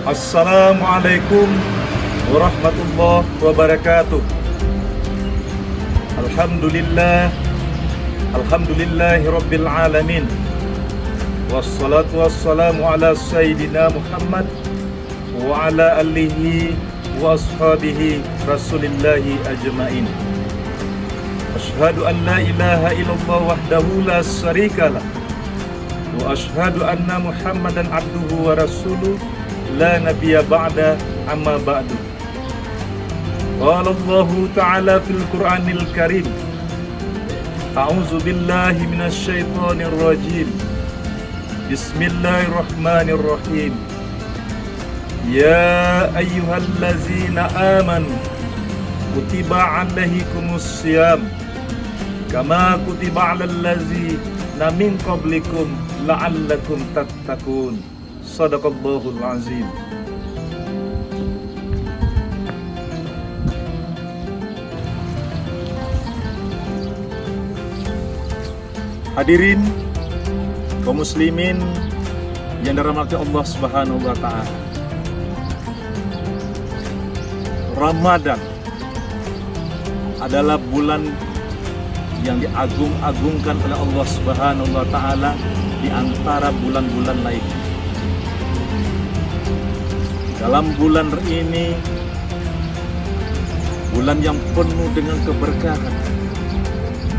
Assalamualaikum warahmatullahi wabarakatuh. Alhamdulillahi rabbil alamin. Wassalatu wassalamu ala sayyidina Muhammad wa ala alihi wa ashabihi rasulillahi ajma'in. Asyhadu an la ilaha illallah wahdahu la syarikalah wa asyhadu anna Muhammadan abduhu wa rasuluh la nabiyya ba'da amma ba'du. Qala Allah ta'ala fil Qur'anil Karim. A'udzu billahi minasy syaithanir rajim. Bismillahirrahmanirrahim. Ya ayyuhallazina amanu kutiba 'alaikumus syiyam kama kutiba 'alal ladzina min qablikum la'allakum tattaqun. Shadaqallahul azim. Hadirin kaum muslimin yang dirahmati Allah Subhanahu wa taala. Ramadan adalah bulan yang diagung-agungkan oleh Allah Subhanahu wa taala di antara bulan-bulan lainnya. Dalam bulan ini, bulan yang penuh dengan keberkahan,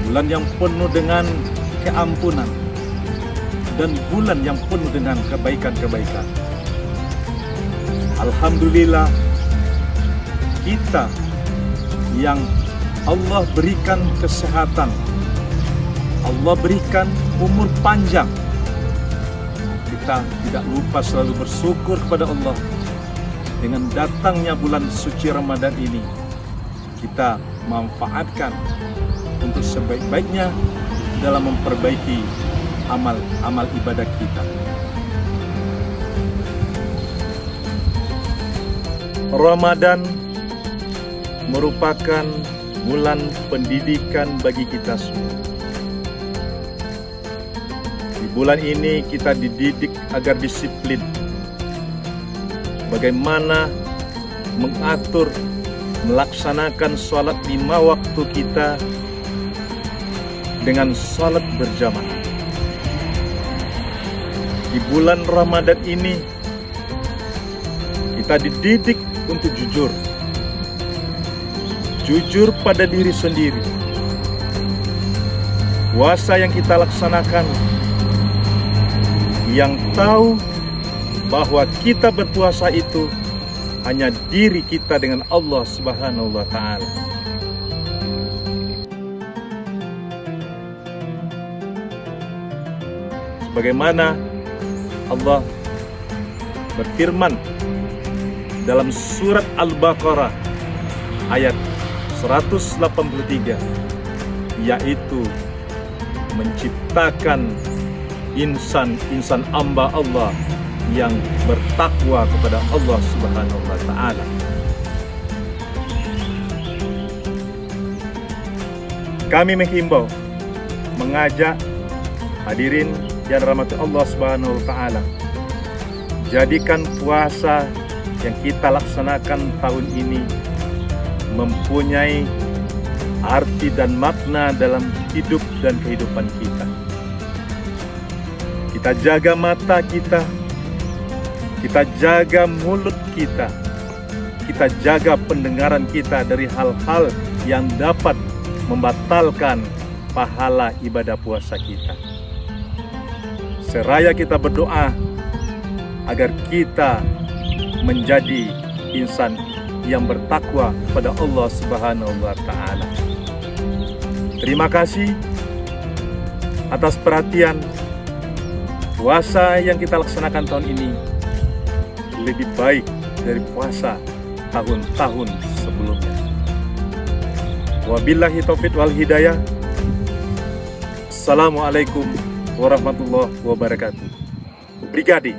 bulan yang penuh dengan keampunan, dan bulan yang penuh dengan kebaikan-kebaikan. Alhamdulillah, kita yang Allah berikan kesehatan, Allah berikan umur panjang, kita tidak lupa selalu bersyukur kepada Allah. Dengan datangnya bulan suci Ramadan ini, kita manfaatkan untuk sebaik-baiknya dalam memperbaiki amal ibadah kita. Ramadan merupakan bulan pendidikan bagi kita semua. Di bulan ini kita dididik agar disiplin, bagaimana mengatur, melaksanakan sholat 5 waktu kita dengan sholat berjamaah. Di bulan Ramadan ini kita dididik untuk jujur pada diri sendiri. Puasa yang kita laksanakan, yang tahu bahwa kita berpuasa itu hanya diri kita dengan Allah Subhanahu wa taala. Sebagaimana Allah berfirman dalam surat Al-Baqarah ayat 183, yaitu menciptakan insan hamba Allah yang bertakwa kepada Allah Subhanahu wa taala. Kami menghimbau, mengajak hadirin yang dirahmati Allah Subhanahu wa taala, jadikan puasa yang kita laksanakan tahun ini mempunyai arti dan makna dalam hidup dan kehidupan kita. Kita jaga mata kita, kita jaga mulut kita, kita jaga pendengaran kita dari hal-hal yang dapat membatalkan pahala ibadah puasa kita. Seraya kita berdoa agar kita menjadi insan yang bertakwa pada Allah Subhanahu wa taala. Terima kasih atas perhatian. Puasa yang kita laksanakan tahun ini lebih baik dari puasa tahun-tahun sebelumnya. Wabillahi taufiq wal hidayah. Assalamualaikum warahmatullahi wabarakatuh. Brigade